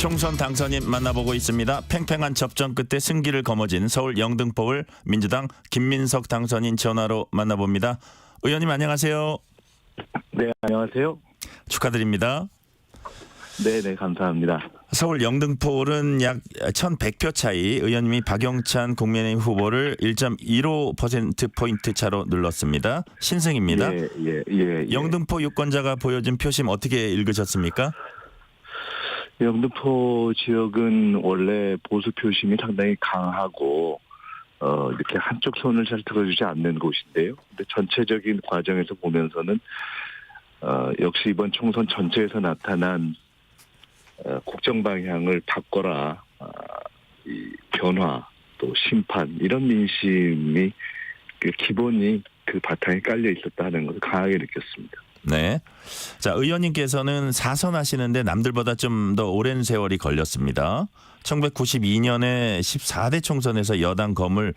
총선 당선인 만나보고 있습니다. 팽팽한 접전 끝에 승기를 거머쥔 서울 영등포을 민주당 김민석 당선인 전화로 만나봅니다. 의원님 안녕하세요. 네, 안녕하세요. 축하드립니다. 네, 감사합니다. 서울 영등포을은 약 1,100표 차이 의원님이 박영찬 국민의힘 후보를 1.15%포인트 차로 눌렀습니다. 신승입니다. 예. 영등포 유권자가 보여준 표심 어떻게 읽으셨습니까? 영등포 지역은 원래 보수 표심이 상당히 강하고 이렇게 한쪽 손을 잘 들어주지 않는 곳인데요. 근데 전체적인 과정에서 보면서는 역시 이번 총선 전체에서 나타난 국정 방향을 바꿔라, 이 변화 또 심판 이런 민심이 그 기본이 그 바탕에 깔려 있었다 하는 것을 강하게 느꼈습니다. 네. 자, 의원님께서는 4선 하시는데 남들보다 좀 더 오랜 세월이 걸렸습니다. 1992년에 14대 총선에서 여당 거물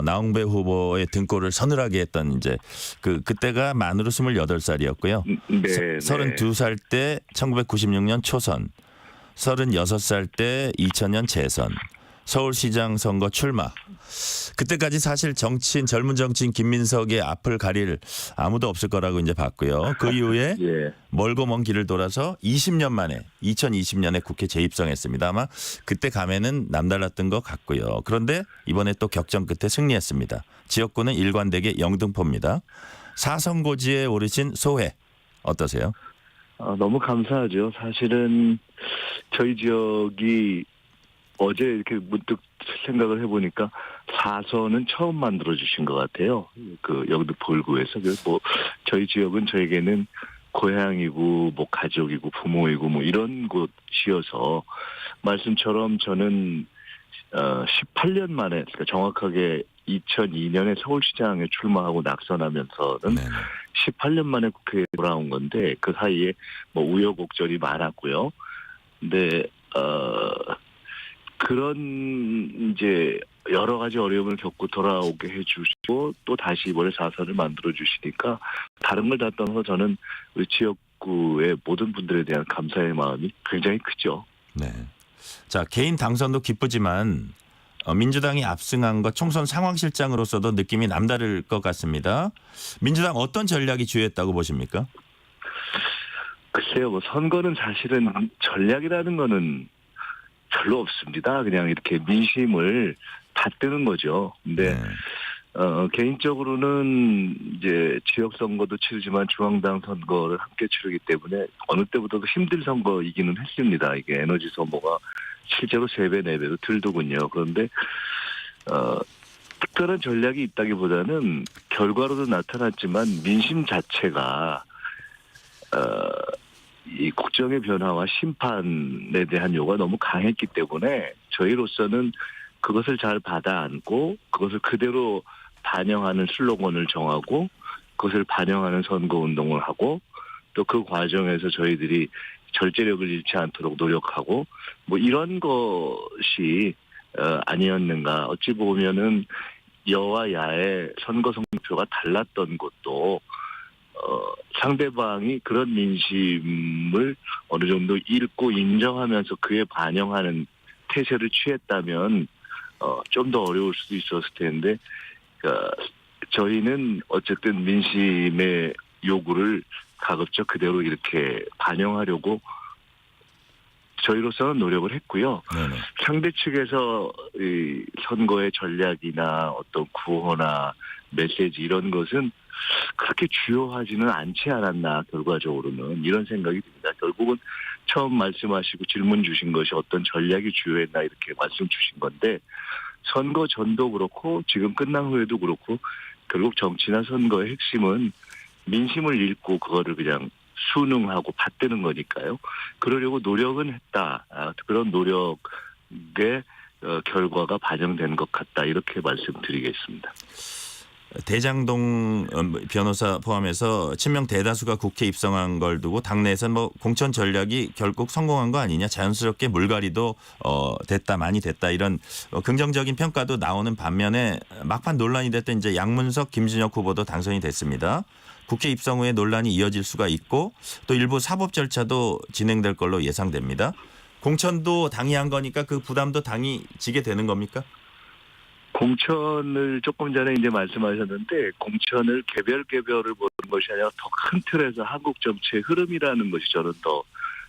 나홍배 후보의 등골을 서늘하게 했던 이제 그때가 만으로 28살이었고요. 네. 32살 때 1996년 초선, 36살 때 2000년 재선, 서울시장 선거 출마. 그때까지 사실 젊은 정치인 김민석의 앞을 가릴 아무도 없을 거라고 이제 봤고요. 그 이후에 예. 멀고 먼 길을 돌아서 20년 만에 2020년에 국회 재입성했습니다. 아마 그때 감회는 남달랐던 것 같고요. 그런데 이번에 또 격전 끝에 승리했습니다. 지역구는 일관되게 영등포입니다. 4선고지에 오르신 소회 어떠세요? 너무 감사하죠. 사실은 저희 지역이 어제 이렇게 문득 생각을 해보니까 4선은 처음 만들어주신 것 같아요. 그 영등포 을구에서. 뭐 저희 지역은 저에게는 고향이고 뭐 가족이고 부모이고 뭐 이런 곳이어서 말씀처럼 저는 18년 만에 그러니까 정확하게 2002년에 서울시장에 출마하고 낙선하면서는 18년 만에 국회에 돌아온 건데 그 사이에 뭐 우여곡절이 많았고요. 근데 그런 이제 여러 가지 어려움을 겪고 돌아오게 해주시고 또 다시 이번에 4선을 만들어 주시니까 다른 걸 다 떠나서 저는 우리 지역구의 모든 분들에 대한 감사의 마음이 굉장히 크죠. 네. 자, 개인 당선도 기쁘지만 민주당이 압승한 것 총선 상황실장으로서도 느낌이 남다를 것 같습니다. 민주당 어떤 전략이 주요했다고 보십니까? 글쎄요, 뭐 선거는 사실은 전략이라는 거는 별로 없습니다. 그냥 이렇게 민심을 받드는 거죠. 근데 개인적으로는 이제 지역 선거도 치르지만 중앙당 선거를 함께 치르기 때문에 어느 때보다도 힘든 선거이기는 했습니다. 이게 에너지 소모가 실제로 3배, 4배도 들더군요. 그런데 특별한 전략이 있다기보다는 결과로도 나타났지만 민심 자체가 이 국정의 변화와 심판에 대한 요구가 너무 강했기 때문에 저희로서는 그것을 잘 받아 안고 그것을 그대로 반영하는 슬로건을 정하고 그것을 반영하는 선거운동을 하고 또 그 과정에서 저희들이 절제력을 잃지 않도록 노력하고 뭐 이런 것이 아니었는가. 어찌 보면은 여와 야의 선거 성표가 달랐던 것도 상대방이 그런 민심을 어느 정도 읽고 인정하면서 그에 반영하는 태세를 취했다면 좀 더 어려울 수도 있었을 텐데 저희는 어쨌든 민심의 요구를 가급적 그대로 이렇게 반영하려고 저희로서는 노력을 했고요. 네네. 상대 측에서 이 선거의 전략이나 어떤 구호나 메시지 이런 것은 그렇게 주요하지는 않지 않았나 결과적으로는 이런 생각이 듭니다. 결국은 처음 말씀하시고 질문 주신 것이 어떤 전략이 주요했나 이렇게 말씀 주신 건데 선거 전도 그렇고 지금 끝난 후에도 그렇고 결국 정치나 선거의 핵심은 민심을 읽고 그거를 그냥 순응하고 받드는 거니까요. 그러려고 노력은 했다. 그런 노력의 결과가 반영된 것 같다. 이렇게 말씀드리겠습니다. 대장동 변호사 포함해서 친명 대다수가 국회 입성한 걸 두고 당내에서는 뭐 공천 전략이 결국 성공한 거 아니냐, 자연스럽게 물갈이도 많이 됐다 이런 긍정적인 평가도 나오는 반면에 막판 논란이 됐던 이제 양문석, 김준혁 후보도 당선이 됐습니다. 국회 입성 후에 논란이 이어질 수가 있고 또 일부 사법 절차도 진행될 걸로 예상됩니다. 공천도 당이 한 거니까 그 부담도 당이 지게 되는 겁니까? 공천을 조금 전에 이제 말씀하셨는데 공천을 개별을 보는 것이 아니라 더 큰 틀에서 한국 정치의 흐름이라는 것이 저는 더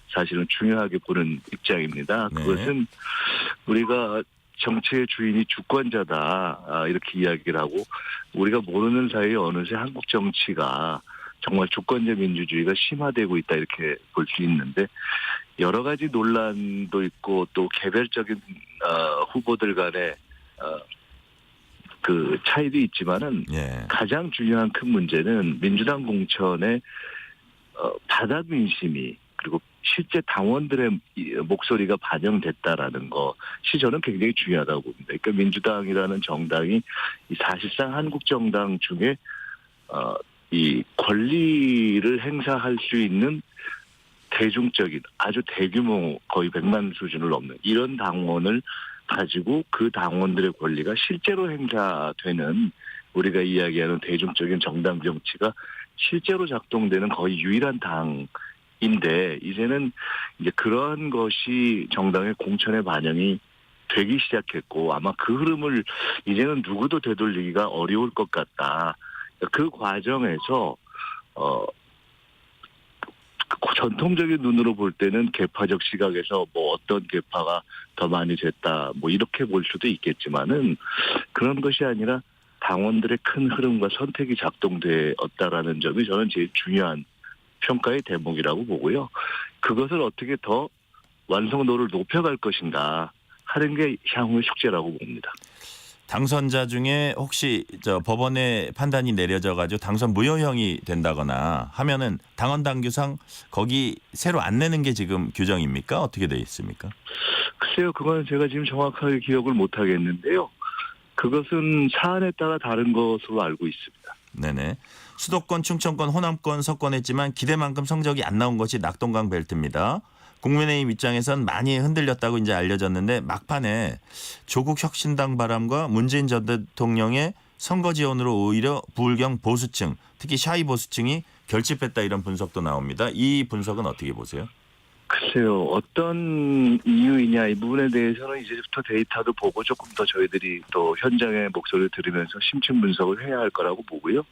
사실은 중요하게 보는 입장입니다. 네. 그것은 우리가 정치의 주인이 주권자다 이렇게 이야기를 하고 우리가 모르는 사이에 어느새 한국 정치가 정말 주권제 민주주의가 심화되고 있다 이렇게 볼 수 있는데 여러 가지 논란도 있고 또 개별적인 후보들 간의 그 차이도 있지만은 예. 가장 중요한 큰 문제는 민주당 공천의 바닥 민심이 그리고 실제 당원들의 목소리가 반영됐다라는 것이 저는 굉장히 중요하다고 봅니다. 그러니까 민주당이라는 정당이 사실상 한국 정당 중에 이 권리를 행사할 수 있는 대중적인 아주 대규모 거의 100만 수준을 넘는 이런 당원을 가지고 그 당원들의 권리가 실제로 행사되는 우리가 이야기하는 대중적인 정당 정치가 실제로 작동되는 거의 유일한 당인데 이제는 이제 그러한 것이 정당의 공천에 반영이 되기 시작했고 아마 그 흐름을 이제는 누구도 되돌리기가 어려울 것 같다. 그 과정에서 전통적인 눈으로 볼 때는 계파적 시각에서 뭐 어떤 계파가 더 많이 됐다 뭐 이렇게 볼 수도 있겠지만은 그런 것이 아니라 당원들의 큰 흐름과 선택이 작동되었다라는 점이 저는 제일 중요한 평가의 대목이라고 보고요. 그것을 어떻게 더 완성도를 높여갈 것인가 하는 게 향후의 숙제라고 봅니다. 당선자 중에 혹시 법원의 판단이 내려져 가지고 당선 무효형이 된다거나 하면은 당원 당규상 거기 새로 안 내는 게 지금 규정입니까? 어떻게 돼 있습니까? 글쎄요. 그건 제가 지금 정확하게 기억을 못 하겠는데요. 그것은 사안에 따라 다른 것으로 알고 있습니다. 네네. 수도권, 충청권, 호남권 석권했지만 기대만큼 성적이 안 나온 것이 낙동강 벨트입니다. 국민의힘 입장에선 많이 흔들렸다고 이제 알려졌는데 막판에 조국 혁신당 바람과 문재인 전 대통령의 선거 지원으로 오히려 부울경 보수층, 특히 샤이 보수층이 결집했다 이런 분석도 나옵니다. 이 분석은 어떻게 보세요? 글쎄요. 어떤 이유이냐 이 부분에 대해서는 이제부터 데이터도 보고 조금 더 저희들이 또 현장의 목소리를 들으면서 심층 분석을 해야 할 거라고 보고요.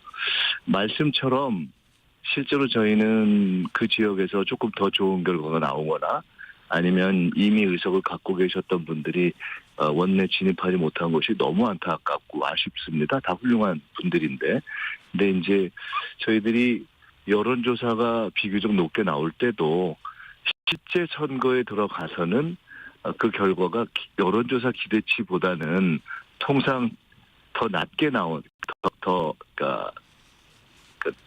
말씀처럼 실제로 저희는 그 지역에서 조금 더 좋은 결과가 나오거나 아니면 이미 의석을 갖고 계셨던 분들이 원내 진입하지 못한 것이 너무 안타깝고 아쉽습니다. 다 훌륭한 분들인데. 근데 이제 저희들이 여론조사가 비교적 높게 나올 때도 실제 선거에 들어가서는 그 결과가 여론조사 기대치보다는 통상 더 낮게 나온 그러니까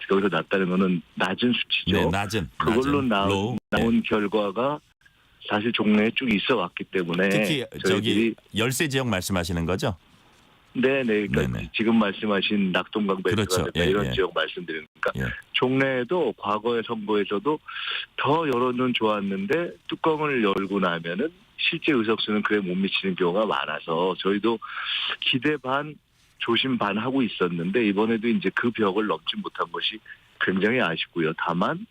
여기서 낮다는 거는 낮은 수치죠. 네, 낮은. 그걸로 나온 네. 결과가 사실 종래에 쭉 있어 왔기 때문에 특히 저기 열세 지역 말씀하시는 거죠? 네네. 그러니까 네네. 지금 말씀하신 낙동강 벨트가 그렇죠. 됐다 이런 예. 지역 말씀드리니까 예. 종래에도 과거의 선거에서도 더 여론은 좋았는데 뚜껑을 열고 나면은 실제 의석수는 그에 못 미치는 경우가 많아서 저희도 기대 반 조심 반 하고 있었는데 이번에도 이제 그 벽을 넘지 못한 것이 굉장히 아쉽고요. 다만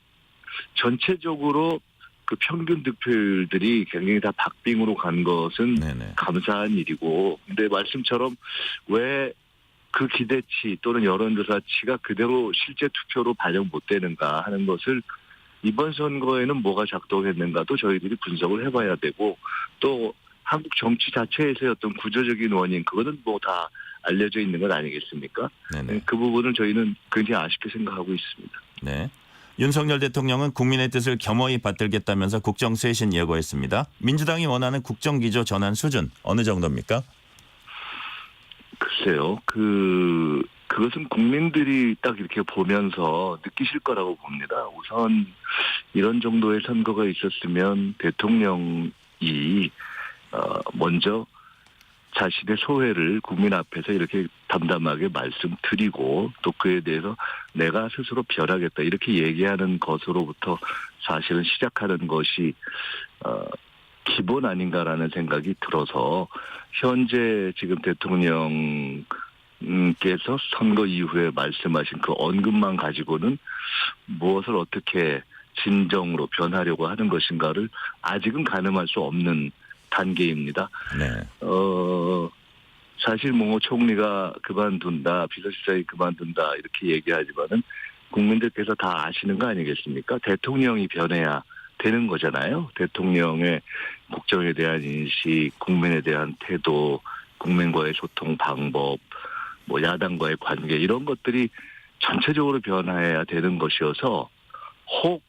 전체적으로 그 평균 득표율들이 굉장히 다 박빙으로 간 것은 네네. 감사한 일이고 근데 말씀처럼 왜 그 기대치 또는 여론조사치가 그대로 실제 투표로 반영 못 되는가 하는 것을 이번 선거에는 뭐가 작동했는가도 저희들이 분석을 해봐야 되고 또 한국 정치 자체에서의 어떤 구조적인 원인 그거는 뭐 다 알려져 있는 것 아니겠습니까? 네네. 그 부분은 저희는 굉장히 아쉽게 생각하고 있습니다. 네. 윤석열 대통령은 국민의 뜻을 겸허히 받들겠다면서 국정 쇄신 예고했습니다. 민주당이 원하는 국정기조 전환 수준 어느 정도입니까? 글쎄요. 그것은 국민들이 딱 이렇게 보면서 느끼실 거라고 봅니다. 우선 이런 정도의 선거가 있었으면 대통령이 먼저 자신의 소회를 국민 앞에서 이렇게 담담하게 말씀드리고 또 그에 대해서 내가 스스로 별하겠다 이렇게 얘기하는 것으로부터 사실은 시작하는 것이 기본 아닌가라는 생각이 들어서 현재 지금 대통령께서 선거 이후에 말씀하신 그 언급만 가지고는 무엇을 어떻게 진정으로 변하려고 하는 것인가를 아직은 가늠할 수 없는 단계입니다. 네. 사실 뭐 총리가 그만둔다, 비서실장이 그만둔다 이렇게 얘기하지만은 국민들께서 다 아시는 거 아니겠습니까? 대통령이 변해야 되는 거잖아요. 대통령의 국정에 대한 인식, 국민에 대한 태도, 국민과의 소통 방법, 뭐 야당과의 관계 이런 것들이 전체적으로 변화해야 되는 것이어서 혹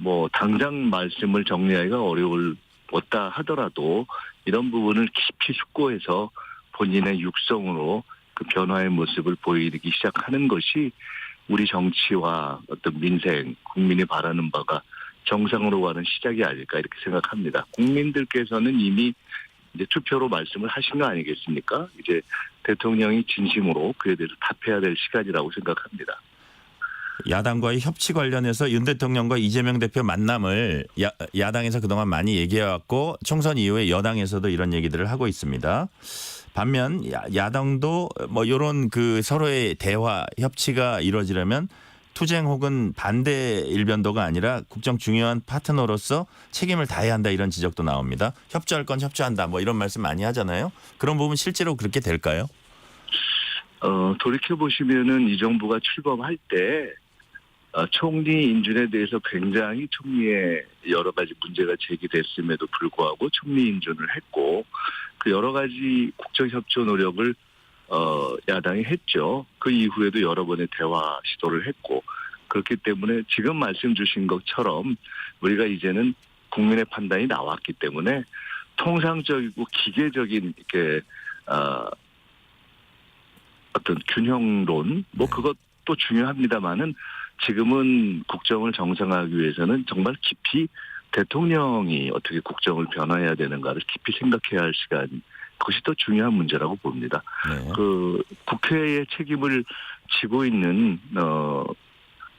뭐 당장 말씀을 정리하기가 어려웠다 하더라도 이런 부분을 깊이 숙고해서 본인의 육성으로 그 변화의 모습을 보이기 시작하는 것이 우리 정치와 어떤 민생, 국민이 바라는 바가 정상으로 가는 시작이 아닐까 이렇게 생각합니다. 국민들께서는 이미 이제 투표로 말씀을 하신 거 아니겠습니까? 이제 대통령이 진심으로 그에 대해서 답해야 될 시간이라고 생각합니다. 야당과의 협치 관련해서 윤 대통령과 이재명 대표 만남을 야당에서 그동안 많이 얘기해왔고 총선 이후에 여당에서도 이런 얘기들을 하고 있습니다. 반면 야당도 뭐 이런 그 서로의 대화 협치가 이루어지려면 투쟁 혹은 반대 일변도가 아니라 국정 중요한 파트너로서 책임을 다해야 한다 이런 지적도 나옵니다. 협조할 건 협조한다 뭐 이런 말씀 많이 하잖아요. 그런 부분 실제로 그렇게 될까요? 돌이켜보시면은 이 정부가 출범할 때 총리 인준에 대해서 굉장히 총리의 여러 가지 문제가 제기됐음에도 불구하고 총리 인준을 했고 그 여러 가지 국정협조 노력을 야당이 했죠. 그 이후에도 여러 번의 대화 시도를 했고 그렇기 때문에 지금 말씀 주신 것처럼 우리가 이제는 국민의 판단이 나왔기 때문에 통상적이고 기계적인 이렇게 어떤 균형론 뭐 그것도 중요합니다만은 지금은 국정을 정상화하기 위해서는 정말 깊이 대통령이 어떻게 국정을 변화해야 되는가를 깊이 생각해야 할 시간 그것이 더 중요한 문제라고 봅니다. 네. 그 국회의 책임을 지고 있는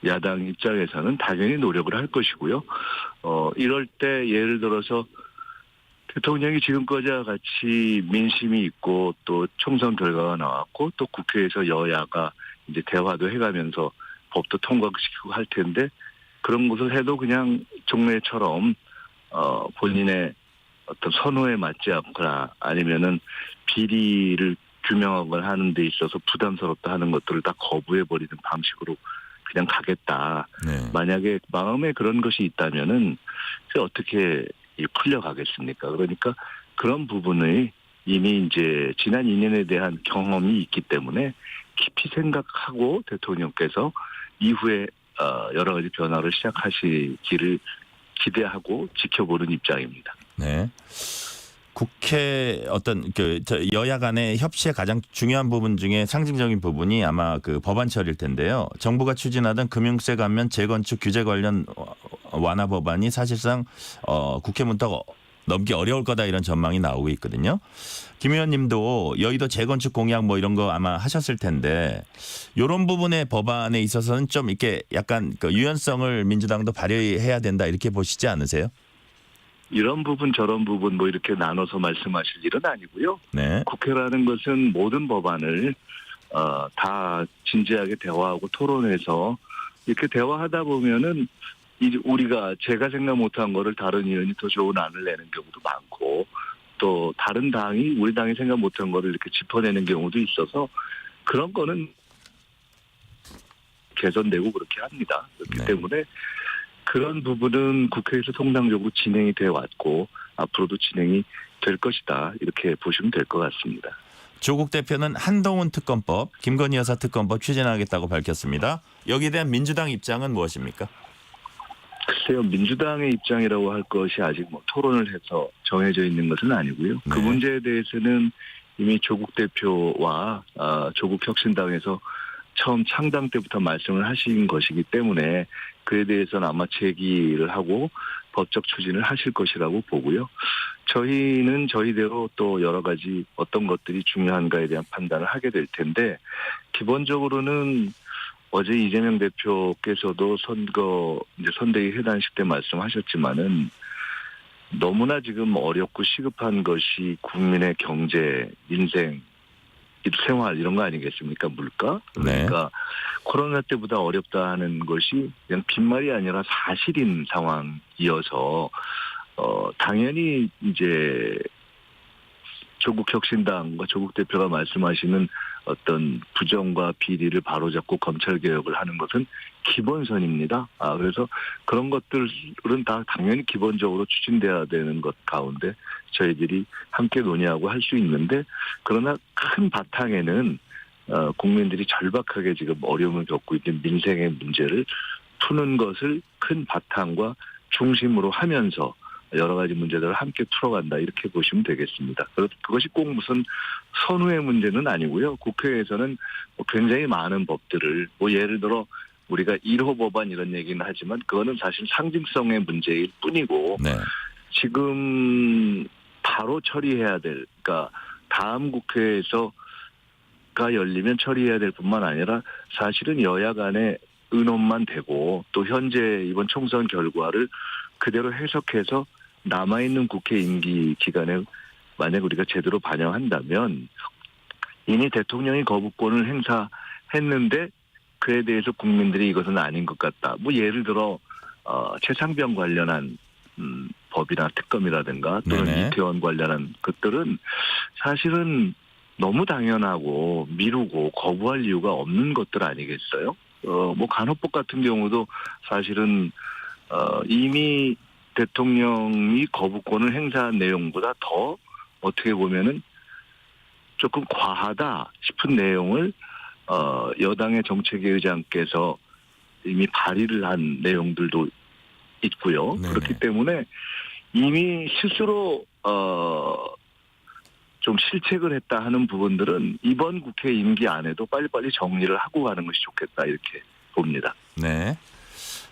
야당 입장에서는 당연히 노력을 할 것이고요. 이럴 때 예를 들어서 대통령이 지금까지와 같이 민심이 있고 또 총선 결과가 나왔고 또 국회에서 여야가 이제 대화도 해가면서 법도 통과시키고 할 텐데 그런 것을 해도 그냥 종래처럼 본인의 어떤 선호에 맞지 않거나 아니면은 비리를 규명하거나 하는 데 있어서 부담스럽다 하는 것들을 다 거부해버리는 방식으로 그냥 가겠다. 네. 만약에 마음에 그런 것이 있다면은 어떻게 풀려가겠습니까? 그러니까 그런 부분을 이미 이제 지난 2년에 대한 경험이 있기 때문에 깊이 생각하고 대통령께서 이후에 여러 가지 변화를 시작하시기를 기대하고 지켜보는 입장입니다. 네. 국회 어떤 여야 간의 협치의 가장 중요한 부분 중에 상징적인 부분이 아마 그 법안 처리일 텐데요. 정부가 추진하던 금융세 감면 재건축 규제 관련 완화 법안이 사실상 국회 문턱 넘기 어려울 거다 이런 전망이 나오고 있거든요. 김 의원님도 여의도 재건축 공약 뭐 이런 거 아마 하셨을 텐데 이런 부분의 법안에 있어서는 좀 이렇게 약간 그 유연성을 민주당도 발휘해야 된다 이렇게 보시지 않으세요? 이런 부분 저런 부분 뭐 이렇게 나눠서 말씀하실 일은 아니고요. 네. 국회라는 것은 모든 법안을 다 진지하게 대화하고 토론해서 이렇게 대화하다 보면은 이제 우리가 제가 생각 못한 거를 다른 의원이 더 좋은 안을 내는 경우도 많고 또 다른 당이 우리 당이 생각 못한 거를 이렇게 짚어내는 경우도 있어서 그런 거는 개선되고 그렇게 합니다. 그렇기 네. 때문에 그런 부분은 국회에서 통상적으로 진행이 되어 왔고 앞으로도 진행이 될 것이다. 이렇게 보시면 될 것 같습니다. 조국 대표는 한동훈 특검법, 김건희 여사 특검법 추진하겠다고 밝혔습니다. 여기에 대한 민주당 입장은 무엇입니까? 글쎄요. 민주당의 입장이라고 할 것이 아직 뭐 토론을 해서 정해져 있는 것은 아니고요. 네. 그 문제에 대해서는 이미 조국 대표와 조국 혁신당에서 처음 창당 때부터 말씀을 하신 것이기 때문에 그에 대해서는 아마 제기를 하고 법적 추진을 하실 것이라고 보고요. 저희는 저희대로 또 여러 가지 어떤 것들이 중요한가에 대한 판단을 하게 될 텐데 기본적으로는 어제 이재명 대표께서도 선대위 해단식 때 말씀하셨지만은 너무나 지금 어렵고 시급한 것이 국민의 경제, 민생 일생활 이런 거 아니겠습니까? 물가. 그러니까 코로나 때보다 어렵다 하는 것이 그냥 빈말이 아니라 사실인 상황이어서 당연히 이제 조국 혁신당과 조국 대표가 말씀하시는 어떤 부정과 비리를 바로잡고 검찰 개혁을 하는 것은 기본선입니다. 그래서 그런 것들은 다 당연히 기본적으로 추진돼야 되는 것 가운데 저희들이 함께 논의하고 할 수 있는데, 그러나 큰 바탕에는 국민들이 절박하게 지금 어려움을 겪고 있는 민생의 문제를 푸는 것을 큰 바탕과 중심으로 하면서 여러 가지 문제들을 함께 풀어간다, 이렇게 보시면 되겠습니다. 그것이 꼭 무슨 선후의 문제는 아니고요. 국회에서는 굉장히 많은 법들을 예를 들어 우리가 1호 법안 이런 얘기는 하지만 그거는 사실 상징성의 문제일 뿐이고 네. 지금 바로 처리해야 될, 그러니까 다음 국회에서가 열리면 처리해야 될 뿐만 아니라 사실은 여야 간의 의논만 되고 또 현재 이번 총선 결과를 그대로 해석해서 남아있는 국회 임기 기간에 만약 우리가 제대로 반영한다면 이미 대통령이 거부권을 행사했는데 그에 대해서 국민들이 이것은 아닌 것 같다. 예를 들어 최상병 관련한 법이나 특검이라든가 또는 네네. 이태원 관련한 것들은 사실은 너무 당연하고 미루고 거부할 이유가 없는 것들 아니겠어요? 간호법 같은 경우도 사실은 이미 대통령이 거부권을 행사한 내용보다 더 어떻게 보면은 조금 과하다 싶은 내용을 여당의 정책위 의장께서 이미 발의를 한 내용들도 있고요. 네네. 그렇기 때문에 이미 스스로 좀 실책을 했다 하는 부분들은 이번 국회 임기 안에도 빨리빨리 정리를 하고 가는 것이 좋겠다, 이렇게 봅니다. 네.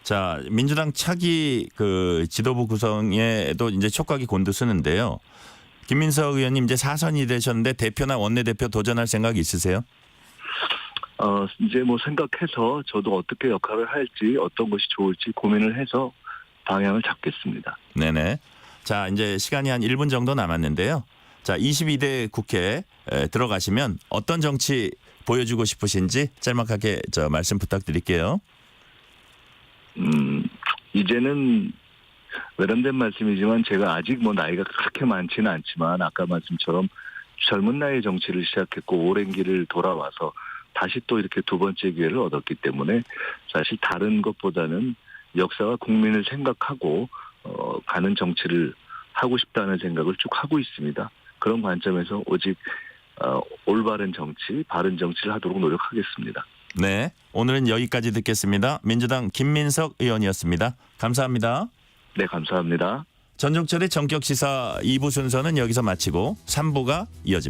자, 민주당 차기 그 지도부 구성에도 이제 촉각이 곤두서는데요. 김민석 의원님 이제 4선이 되셨는데 대표나 원내대표 도전할 생각 있으세요? 이제 생각해서 저도 어떻게 역할을 할지 어떤 것이 좋을지 고민을 해서 방향을 잡겠습니다. 네네. 자, 이제 시간이 한 1분 정도 남았는데요. 자, 22대 국회 들어가시면 어떤 정치 보여주고 싶으신지 짤막하게 말씀 부탁드릴게요. 이제는 외람된 말씀이지만 제가 아직 나이가 그렇게 많지는 않지만 아까 말씀처럼 젊은 나이의 정치를 시작했고 오랜 길을 돌아와서 다시 또 이렇게 두 번째 기회를 얻었기 때문에 사실 다른 것보다는 역사와 국민을 생각하고 가는 정치를 하고 싶다는 생각을 쭉 하고 있습니다. 그런 관점에서 오직 올바른 정치, 바른 정치를 하도록 노력하겠습니다. 네, 오늘은 여기까지 듣겠습니다. 민주당 김민석 의원이었습니다. 감사합니다. 네, 감사합니다. 전종철의 전격시사 2부 순서는 여기서 마치고 3부가 이어집니다.